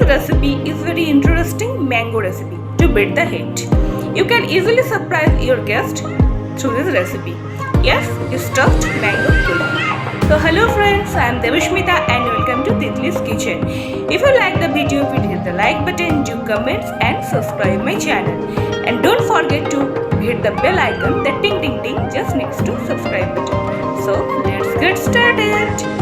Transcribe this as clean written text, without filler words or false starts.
recipe is very interesting mango recipe to beat the heat. You can easily surprise your guest through this recipe. Yes, stuffed mango kulfi. So hello friends, I am Devashmita and welcome to TITLI'S kitchen. If you like the video, please hit the like button, do comments and subscribe my channel. And don't forget to hit the bell icon, the ting ting ting just next to subscribe button. So let's get started.